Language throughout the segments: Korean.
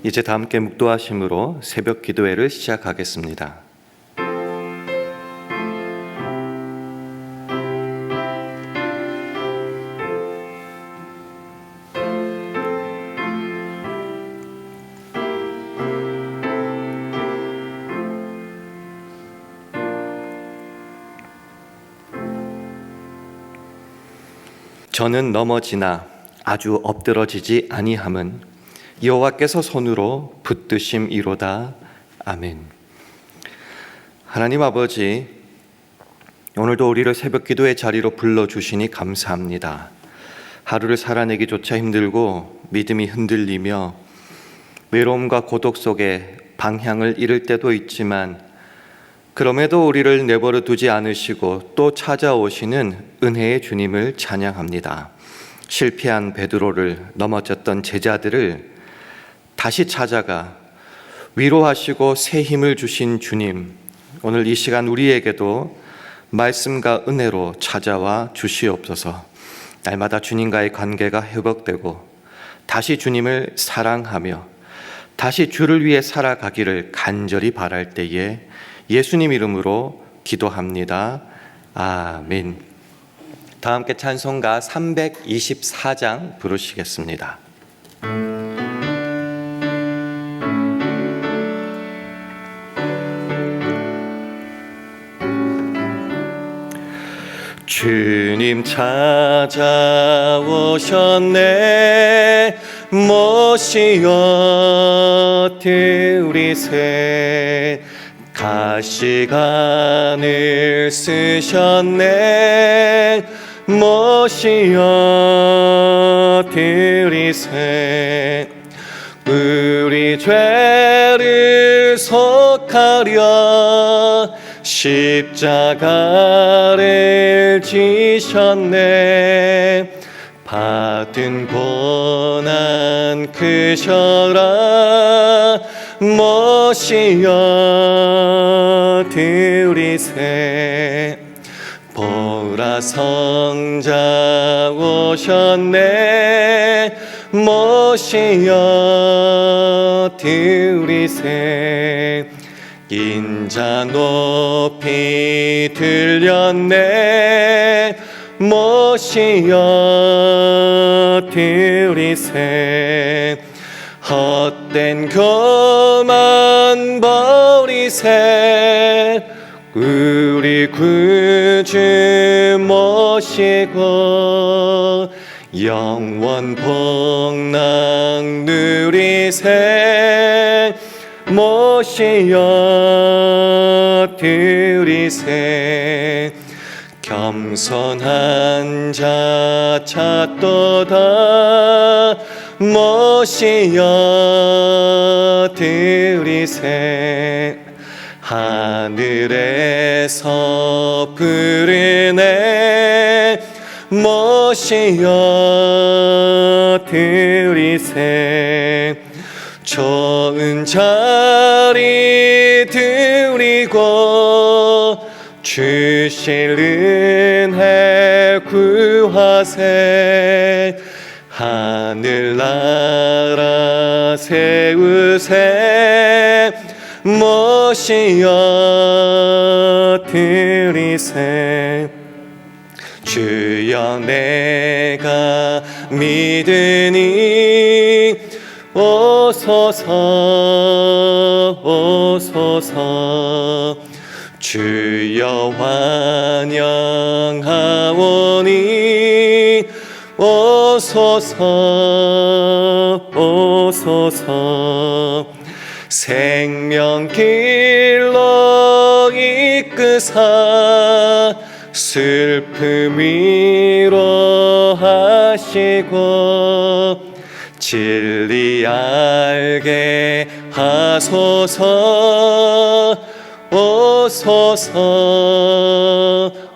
이제 다 함께 묵도하심으로 새벽 기도회를 시작하겠습니다. 저는 넘어지나 아주 엎드러지지 아니함은 여호와께서 손으로 붙드심이로다. 아멘. 하나님 아버지, 오늘도 우리를 새벽 기도의 자리로 불러주시니 감사합니다. 하루를 살아내기조차 힘들고 믿음이 흔들리며 외로움과 고독 속에 방향을 잃을 때도 있지만 그럼에도 우리를 내버려 두지 않으시고 또 찾아오시는 은혜의 주님을 찬양합니다. 실패한 베드로를, 넘어졌던 제자들을 다시 찾아가 위로하시고 새 힘을 주신 주님, 오늘 이 시간 우리에게도 말씀과 은혜로 찾아와 주시옵소서. 날마다 주님과의 관계가 회복되고 다시 주님을 사랑하며 다시 주를 위해 살아가기를 간절히 바랄 때에 예수님 이름으로 기도합니다. 아멘. 다 함께 찬송가 324장 부르시겠습니다. 주님 찾아오셨네, 모시어 드리세. 가시관을 쓰셨네, 모시어 드리세. 우리 죄를 속하려 십자가를 지셨네. 받은 고난 크셔라, 모시어 드리세. 보라 성자 오셨네, 모시어 드리세. 인자 높이 들렸네, 모시어 드리세. 헛된 교만 버리세. 우리 구주 모시고 영원 복락 누리세. 모시어 드리세. 겸손한 자 찾도다, 모시어 드리세. 하늘에서 부르네, 모시어 드리세. 좋은 자리 드리고 주실 은혜 구하세. 하늘나라 세우세, 모시어 드리세. 주여 내가 믿으니 오소서 오소서. 주여 환영하오니 오소서 오소서. 생명길로 이끄사 슬픔 위로하시고 진리 알게 하소서. 오소서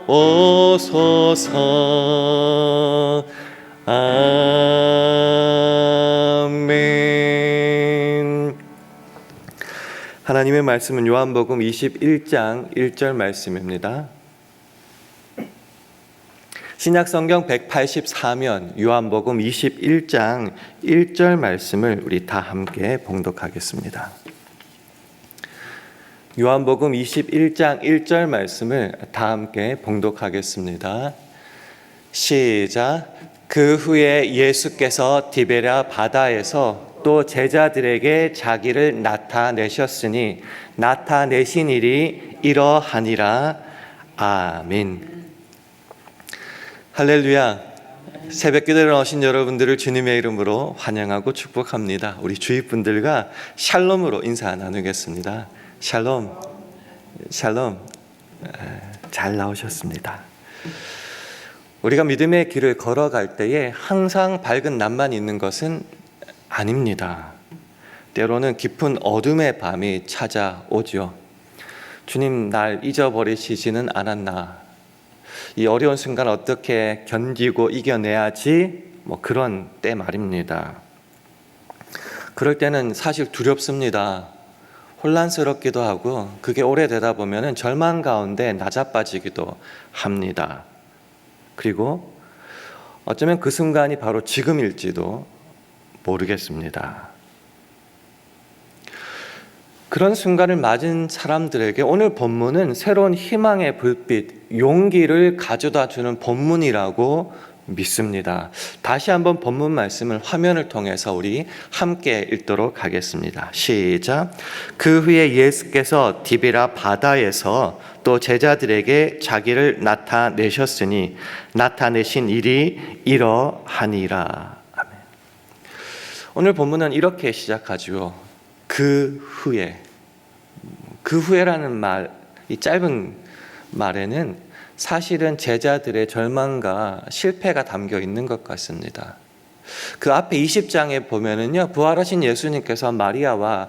오소서. 아멘. 하나님의 말씀은 요한복음 21장 1절 말씀입니다. 신약성경 184면 요한복음 21장 1절 말씀을 우리 다 함께 봉독하겠습니다. 요한복음 21장 1절 말씀을 다 함께 봉독하겠습니다. 시작. 그 후에 예수께서 디베랴 바다에서 또 제자들에게 자기를 나타내셨으니 나타내신 일이 이러하니라. 아멘. 할렐루야. 새벽기도에 나오신 여러분들을 주님의 이름으로 환영하고 축복합니다. 우리 주위 분들과 샬롬으로 인사 나누겠습니다. 샬롬, 샬롬. 잘 나오셨습니다. 우리가 믿음의 길을 걸어갈 때에 항상 밝은 낮만 있는 것은 아닙니다. 때로는 깊은 어둠의 밤이 찾아오죠. 주님, 날 잊어버리시지는 않았나? 이 어려운 순간 어떻게 견디고 이겨내야지? 그런 때 말입니다. 그럴 때는 사실 두렵습니다. 혼란스럽기도 하고 그게 오래되다 보면 절망 가운데 낮아빠지기도 합니다. 그리고 어쩌면 그 순간이 바로 지금일지도 모르겠습니다. 그런 순간을 맞은 사람들에게 오늘 본문은 새로운 희망의 불빛, 용기를 가져다 주는 본문이라고 믿습니다. 다시 한번 본문 말씀을 화면을 통해서 우리 함께 읽도록 하겠습니다. 시작. 그 후에 예수께서 디베랴 바다에서 또 제자들에게 자기를 나타내셨으니 나타내신 일이 이러하니라. 아멘. 오늘 본문은 이렇게 시작하죠. 그 후에라는 말, 이 짧은 말에는 사실은 제자들의 절망과 실패가 담겨 있는 것 같습니다. 그 앞에 20장에 보면은요, 부활하신 예수님께서 마리아와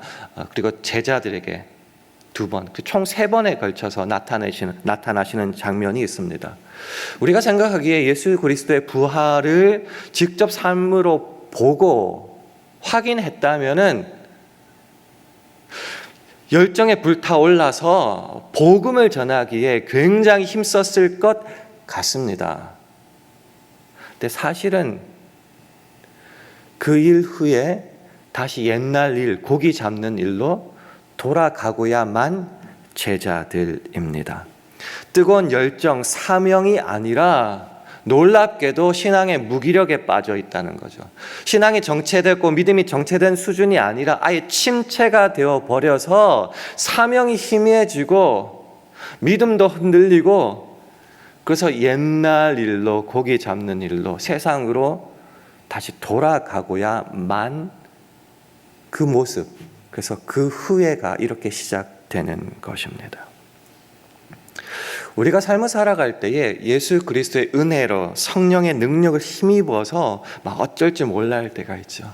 그리고 제자들에게 두 번, 총 3번에 걸쳐서 나타나시는 장면이 있습니다. 우리가 생각하기에 예수 그리스도의 부활을 직접 삶으로 보고 확인했다면은 열정에 불타올라서 복음을 전하기에 굉장히 힘썼을 것 같습니다. 근데 사실은 그 일 후에 다시 옛날 일, 고기 잡는 일로 돌아가고야만 제자들입니다. 뜨거운 열정, 사명이 아니라 놀랍게도 신앙의 무기력에 빠져 있다는 거죠. 신앙이 정체됐고 믿음이 정체된 수준이 아니라 아예 침체가 되어 버려서 사명이 희미해지고 믿음도 흔들리고 그래서 옛날 일로 고기 잡는 일로 세상으로 다시 돌아가고야만 그 모습, 그래서 그 후회가 이렇게 시작되는 것입니다. 우리가 삶을 살아갈 때에 예수 그리스도의 은혜로 성령의 능력을 힘입어서 막 어쩔 줄 몰라 할 때가 있죠.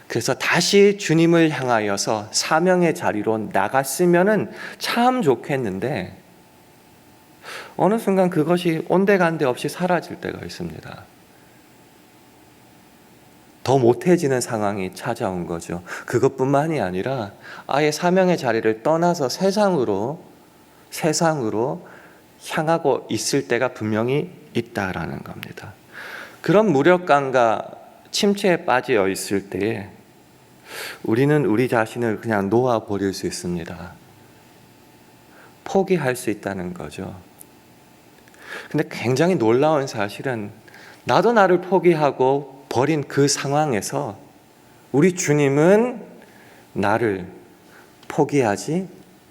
그래서 다시 주님을 향하여서 사명의 자리로 나갔으면은 참 좋겠는데 어느 순간 그것이 온데간데 없이 사라질 때가 있습니다. 더 못해지는 상황이 찾아온 거죠. 그것뿐만이 아니라 아예 사명의 자리를 떠나서 세상으로 향하고 있을 때가 분명히 있다라는 겁니다. 그런 무력감과 침체에 빠져 있을 때에 우리는 우리 자신을 그냥 놓아버릴 수 있습니다. 포기할 수 있다는 거죠. 근데 굉장히 놀라운 사실은 나도 나를 포기하고 버린 그 상황에서 우리 주님은 나를 포기하지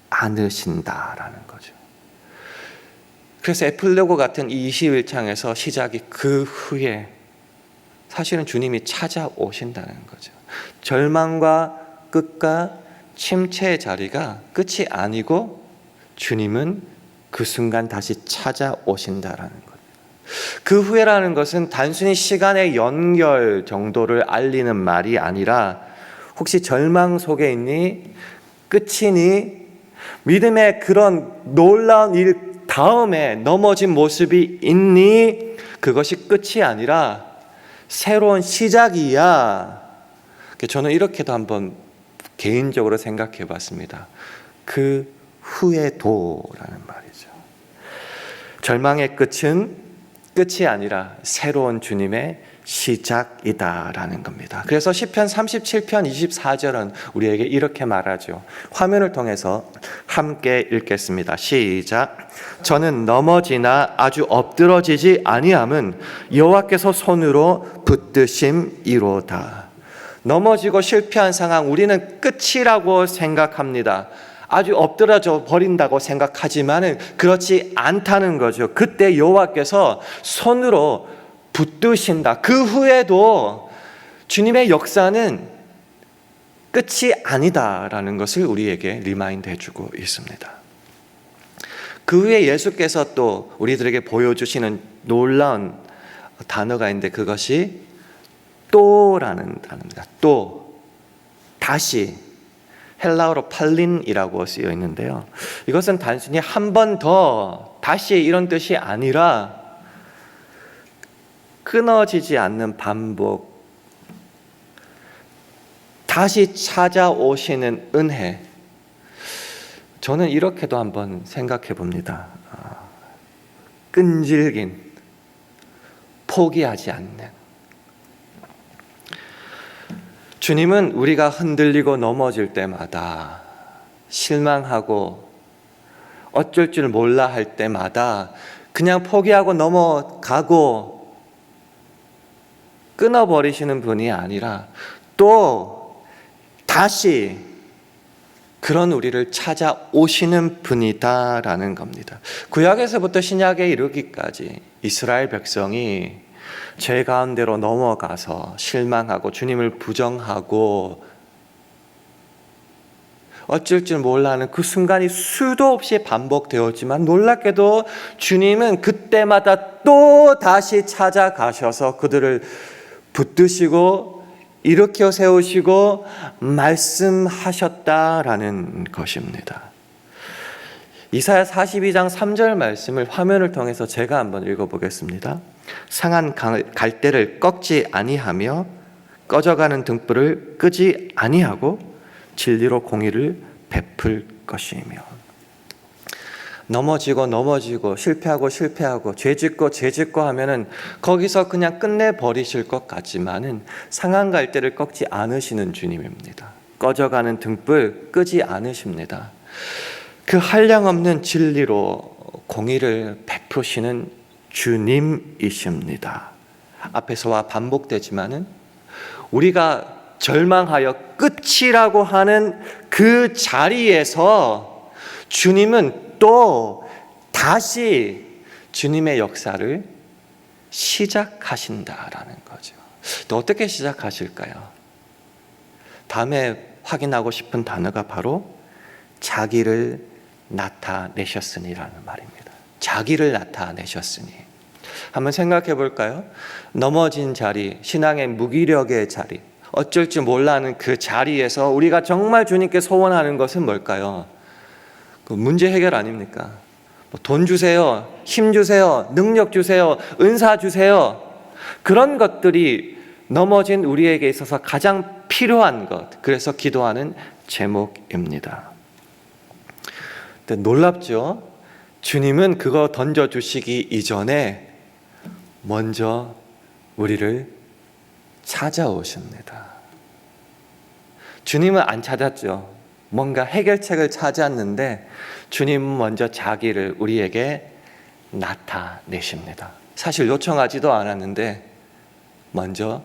않으신다라는 거죠. 그래서 에필로그 같은 이 21장에서 시작이 그 후에 사실은 주님이 찾아오신다는 거죠. 절망과 끝과 침체의 자리가 끝이 아니고 주님은 그 순간 다시 찾아오신다라는 거예요. 그 후에라는 것은 단순히 시간의 연결 정도를 알리는 말이 아니라 혹시 절망 속에 있니? 끝이니? 믿음의 그런 놀라운 일 다음에 넘어진 모습이 있니? 그것이 끝이 아니라 새로운 시작이야. 저는 이렇게도 한번 개인적으로 생각해 봤습니다. 그 후에도라는 말이죠. 절망의 끝은 끝이 아니라 새로운 주님의 시작이다라는 겁니다. 그래서 시편 37편 24절은 우리에게 이렇게 말하죠. 화면을 통해서 함께 읽겠습니다. 시작. 저는 넘어지나 아주 엎드러지지 아니함은 여호와께서 손으로 붙드심이로다. 넘어지고 실패한 상황 우리는 끝이라고 생각합니다. 아주 엎드러져 버린다고 생각하지만은 그렇지 않다는 거죠. 그때 여호와께서 손으로 붙드신다. 그 후에도 주님의 역사는 끝이 아니다라는 것을 우리에게 리마인드 해주고 있습니다. 그 후에 예수께서 또 우리들에게 보여주시는 놀라운 단어가 있는데 그것이 또라는 단어입니다. 또, 다시, 헬라어로 팔린이라고 쓰여 있는데요. 이것은 단순히 한 번 더, 다시 이런 뜻이 아니라 끊어지지 않는 반복, 다시 찾아오시는 은혜. 저는 이렇게도 한번 생각해 봅니다. 끈질긴, 포기하지 않는. 주님은 우리가 흔들리고 넘어질 때마다, 실망하고 어쩔 줄 몰라 할 때마다 그냥 포기하고 넘어가고 끊어버리시는 분이 아니라 또 다시 그런 우리를 찾아오시는 분이다라는 겁니다. 구약에서부터 신약에 이르기까지 이스라엘 백성이 죄 가운데로 넘어가서 실망하고 주님을 부정하고 어쩔 줄 몰라 하는 그 순간이 수도 없이 반복되었지만 놀랍게도 주님은 그때마다 또 다시 찾아가셔서 그들을 붙드시고 일으켜 세우시고 말씀하셨다라는 것입니다. 이사야 42장 3절 말씀을 화면을 통해서 제가 한번 읽어보겠습니다. 상한 갈대를 꺾지 아니하며 꺼져가는 등불을 끄지 아니하고 진리로 공의를 베풀 것이며. 넘어지고 실패하고 죄짓고 하면은 거기서 그냥 끝내버리실 것 같지만은 상한 갈대를 꺾지 않으시는 주님입니다. 꺼져가는 등불 끄지 않으십니다. 그 한량없는 진리로 공의를 베푸시는 주님이십니다. 앞에서와 반복되지만은 우리가 절망하여 끝이라고 하는 그 자리에서 주님은 또 다시 주님의 역사를 시작하신다라는 거죠. 또 어떻게 시작하실까요? 다음에 확인하고 싶은 단어가 바로 자기를 나타내셨으니라는 말입니다. 자기를 나타내셨으니. 한번 생각해 볼까요? 넘어진 자리, 신앙의 무기력의 자리, 어쩔 줄 몰라 하는 그 자리에서 우리가 정말 주님께 소원하는 것은 뭘까요? 그 문제 해결 아닙니까? 돈 주세요, 힘 주세요, 능력 주세요, 은사 주세요. 그런 것들이 넘어진 우리에게 있어서 가장 필요한 것. 그래서 기도하는 제목입니다. 근데 놀랍죠? 주님은 그거 던져주시기 이전에 먼저 우리를 찾아오십니다. 주님은 안 찾았죠. 뭔가 해결책을 찾았는데 주님은 먼저 자기를 우리에게 나타내십니다. 사실 요청하지도 않았는데 먼저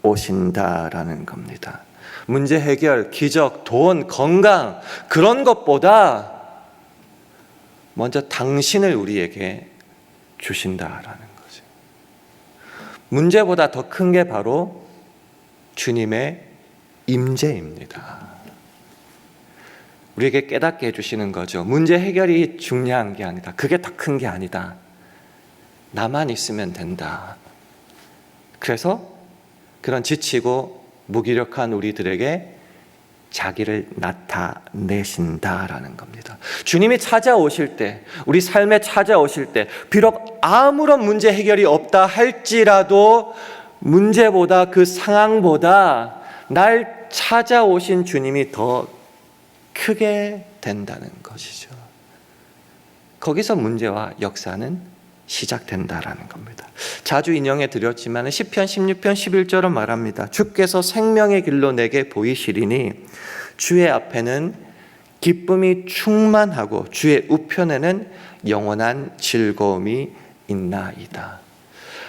찾아오신다라는 겁니다. 문제 해결, 기적, 돈, 건강 그런 것보다 먼저 당신을 우리에게 주신다라는 거죠. 문제보다 더 큰 게 바로 주님의 임재입니다. 우리에게 깨닫게 해주시는 거죠. 문제 해결이 중요한 게 아니다. 그게 더 큰 게 아니다. 나만 있으면 된다. 그래서 그런 지치고 무기력한 우리들에게 자기를 나타내신다라는 겁니다. 주님이 찾아오실 때, 우리 삶에 찾아오실 때 비록 아무런 문제 해결이 없다 할지라도 문제보다 그 상황보다 날 찾아오신 주님이 더 크게 된다는 것이죠. 거기서 문제와 역사는 시작된다라는 겁니다. 자주 인용해 드렸지만 시편 16편 11절은 말합니다. 주께서 생명의 길로 내게 보이시리니 주의 앞에는 기쁨이 충만하고 주의 우편에는 영원한 즐거움이 있나이다.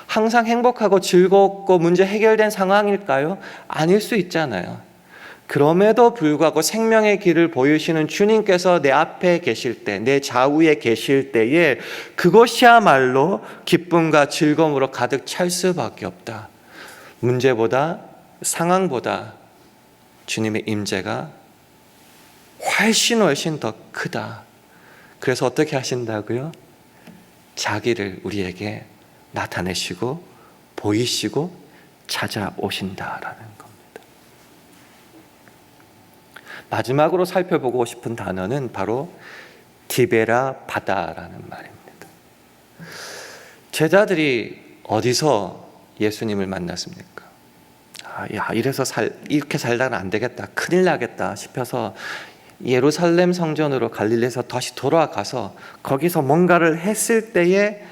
항상 행복하고 즐겁고 문제 해결된 상황일까요? 아닐 수 있잖아요. 그럼에도 불구하고 생명의 길을 보이시는 주님께서 내 앞에 계실 때, 내 좌우에 계실 때에 그것이야말로 기쁨과 즐거움으로 가득 찰 수밖에 없다. 문제보다, 상황보다 주님의 임재가 훨씬 더 크다. 그래서 어떻게 하신다고요? 자기를 우리에게 나타내시고 보이시고 찾아오신다라는 겁니다. 마지막으로 살펴보고 싶은 단어는 바로 디베라 바다라는 말입니다. 제자들이 어디서 예수님을 만났습니까? 이렇게 살다가 안 되겠다, 큰일 나겠다 싶어서 예루살렘 성전으로 갈릴리에서 다시 돌아가서 거기서 뭔가를 했을 때에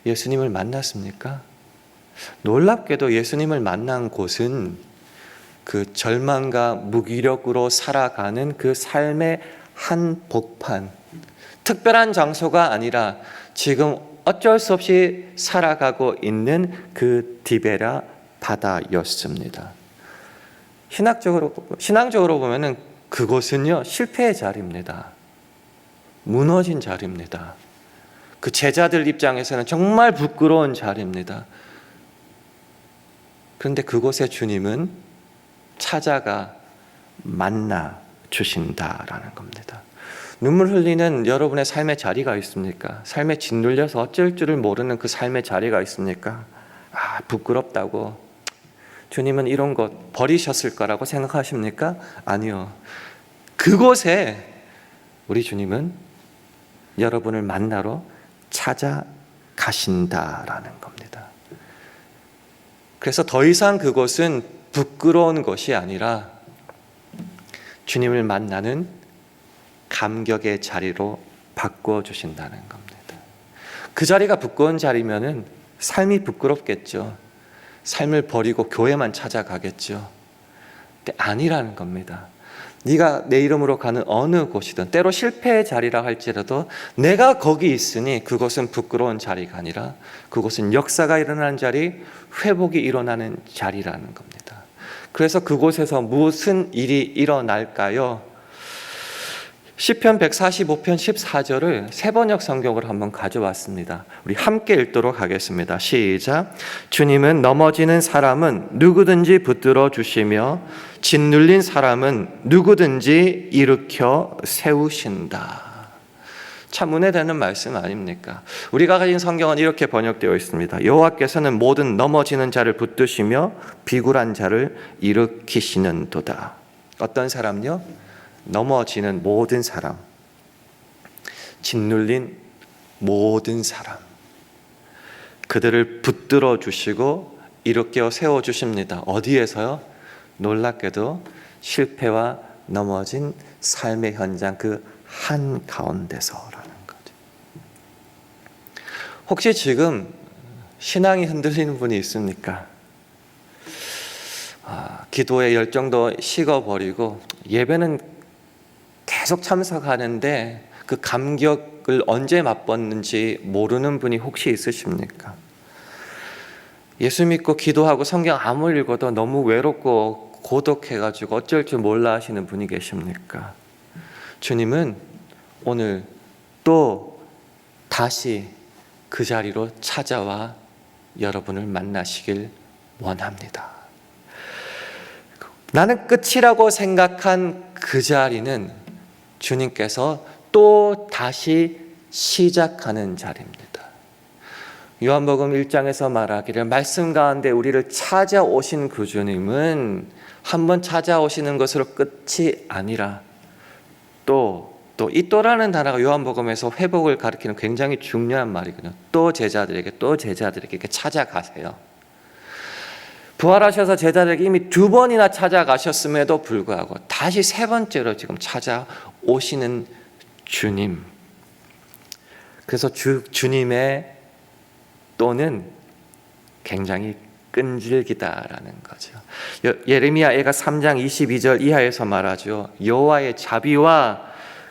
예수님을 만났습니까? 놀랍게도 예수님을 만난 곳은 그 절망과 무기력으로 살아가는 그 삶의 한복판, 특별한 장소가 아니라 지금 어쩔 수 없이 살아가고 있는 그 디베라 바다였습니다. 신앙적으로 보면은 그곳은요, 실패의 자리입니다. 무너진 자리입니다. 그 제자들 입장에서는 정말 부끄러운 자리입니다. 그런데 그곳에 주님은 찾아가 만나 주신다라는 겁니다. 눈물 흘리는 여러분의 삶의 자리가 있습니까? 삶에 짓눌려서 어쩔 줄을 모르는 그 삶의 자리가 있습니까? 부끄럽다고 주님은 이런 것 버리셨을 거라고 생각하십니까? 아니요. 그곳에 우리 주님은 여러분을 만나러 찾아가신다라는 겁니다. 그래서 더 이상 그곳은 부끄러운 것이 아니라 주님을 만나는 감격의 자리로 바꾸어 주신다는 겁니다. 그 자리가 부끄러운 자리면은 삶이 부끄럽겠죠. 삶을 버리고 교회만 찾아가겠죠. 근데 아니라는 겁니다. 네가 내 이름으로 가는 어느 곳이든, 때로 실패의 자리라 할지라도 내가 거기 있으니 그것은 부끄러운 자리가 아니라 그곳은 역사가 일어나는 자리, 회복이 일어나는 자리라는 겁니다. 그래서 그곳에서 무슨 일이 일어날까요? 시편 145편 14절을 세번역 성경으로 한번 가져왔습니다. 우리 함께 읽도록 하겠습니다. 시작. 주님은 넘어지는 사람은 누구든지 붙들어 주시며 짓눌린 사람은 누구든지 일으켜 세우신다. 참 은혜되는 말씀 아닙니까? 우리가 가진 성경은 이렇게 번역되어 있습니다. 여호와께서는 모든 넘어지는 자를 붙드시며 비굴한 자를 일으키시는도다. 어떤 사람요? 넘어지는 모든 사람, 짓눌린 모든 사람, 그들을 붙들어 주시고 일으켜 세워 주십니다. 어디에서요? 놀랍게도 실패와 넘어진 삶의 현장 그 한가운데서라는 거죠. 혹시 지금 신앙이 흔들리는 분이 있습니까? 기도의 열정도 식어버리고 예배는 계속 참석하는데 그 감격을 언제 맛봤는지 모르는 분이 혹시 있으십니까? 예수 믿고 기도하고 성경 아무리 읽어도 너무 외롭고 고독해가지고 어쩔 줄 몰라 하시는 분이 계십니까? 주님은 오늘 또 다시 그 자리로 찾아와 여러분을 만나시길 원합니다. 나는 끝이라고 생각한 그 자리는 주님께서 또 다시 시작하는 자리입니다. 요한복음 1장에서 말하기를 말씀 가운데 우리를 찾아오신 그 주님은 한번 찾아오시는 것으로 끝이 아니라 이 또라는 단어가 요한복음에서 회복을 가리키는 굉장히 중요한 말이거든요. 또 제자들에게 이렇게 찾아가세요. 부활하셔서 제자들에게 이미 2번이나 찾아가셨음에도 불구하고 다시 3번째로 지금 찾아오시는 주님. 그래서 주님의 또는 굉장히 끈질기다라는 거죠. 예레미야가 3장 22절 이하에서 말하죠. 여호와의 자비와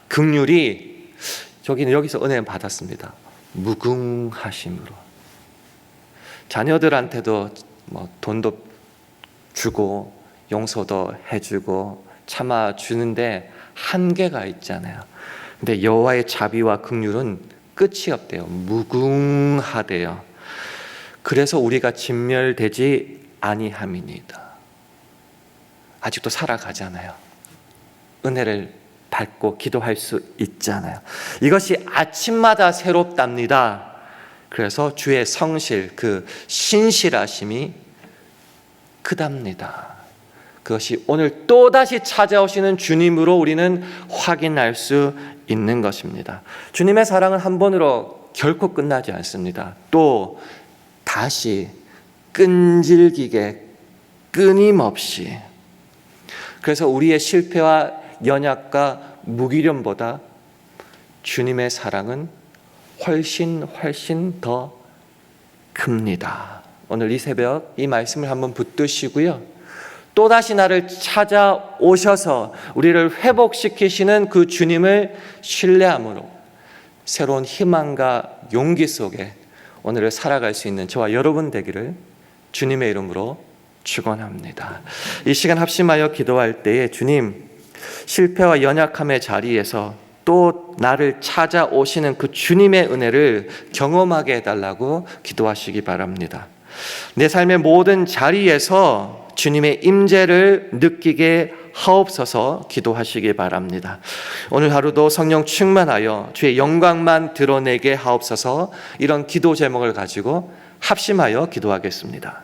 긍휼이, 저기는 여기서 은혜 받았습니다. 무궁하심으로. 자녀들한테도 돈도 주고 용서도 해주고 참아주는데 한계가 있잖아요. 근데 여호와의 자비와 긍휼은 끝이 없대요. 무궁하대요. 그래서 우리가 진멸되지 아니함이니이다. 아직도 살아가잖아요. 은혜를 받고 기도할 수 있잖아요. 이것이 아침마다 새롭답니다. 그래서 주의 성실, 그 신실하심이 크답니다. 그것이 오늘 또다시 찾아오시는 주님으로 우리는 확인할 수 있는 것입니다. 주님의 사랑은 한 번으로 결코 끝나지 않습니다. 또 다시 끈질기게 끊임없이. 그래서 우리의 실패와 연약과 무기력보다 주님의 사랑은 훨씬 더 큽니다. 오늘 이 새벽 이 말씀을 한번 붙드시고요. 또다시 나를 찾아오셔서 우리를 회복시키시는 그 주님을 신뢰함으로 새로운 희망과 용기 속에 오늘을 살아갈 수 있는 저와 여러분 되기를 주님의 이름으로 축원합니다. 이 시간 합심하여 기도할 때에 주님, 실패와 연약함의 자리에서 또 나를 찾아오시는 그 주님의 은혜를 경험하게 해달라고 기도하시기 바랍니다. 내 삶의 모든 자리에서 주님의 임재를 느끼게 하옵소서 기도하시기 바랍니다. 오늘 하루도 성령 충만하여 주의 영광만 드러내게 하옵소서. 이런 기도 제목을 가지고 합심하여 기도하겠습니다.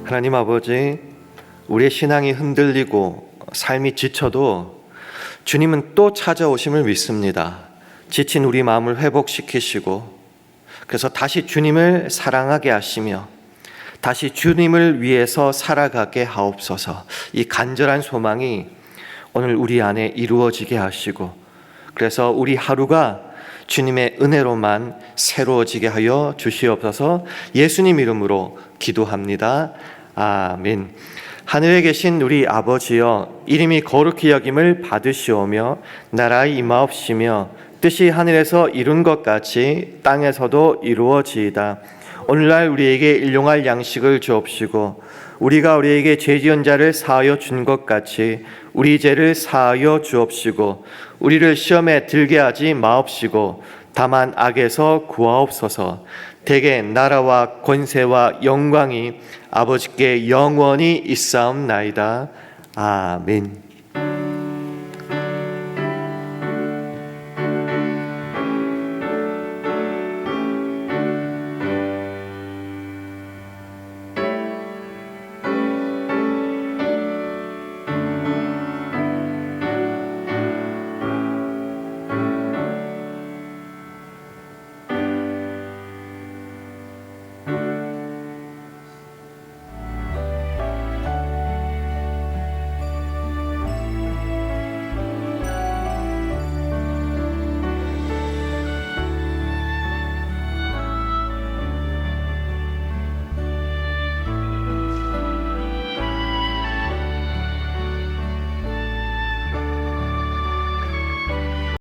하나님 아버지, 우리의 신앙이 흔들리고 삶이 지쳐도 주님은 또 찾아오심을 믿습니다. 지친 우리 마음을 회복시키시고 그래서 다시 주님을 사랑하게 하시며 다시 주님을 위해서 살아가게 하옵소서. 이 간절한 소망이 오늘 우리 안에 이루어지게 하시고 그래서 우리 하루가 주님의 은혜로만 새로워지게 하여 주시옵소서. 예수님 이름으로 기도합니다. 아멘. 하늘에 계신 우리 아버지여, 이름이 거룩히 여김을 받으시오며 나라의 임하옵시며 뜻이 하늘에서 이룬 것 같이 땅에서도 이루어지이다. 오늘날 우리에게 일용할 양식을 주옵시고 우리가 우리에게 죄 지은 자를 사하여 준 것 같이 우리 죄를 사하여 주옵시고 우리를 시험에 들게 하지 마옵시고 다만 악에서 구하옵소서. 대개 나라와 권세와 영광이 아버지께 영원히 있사옵나이다. 아멘.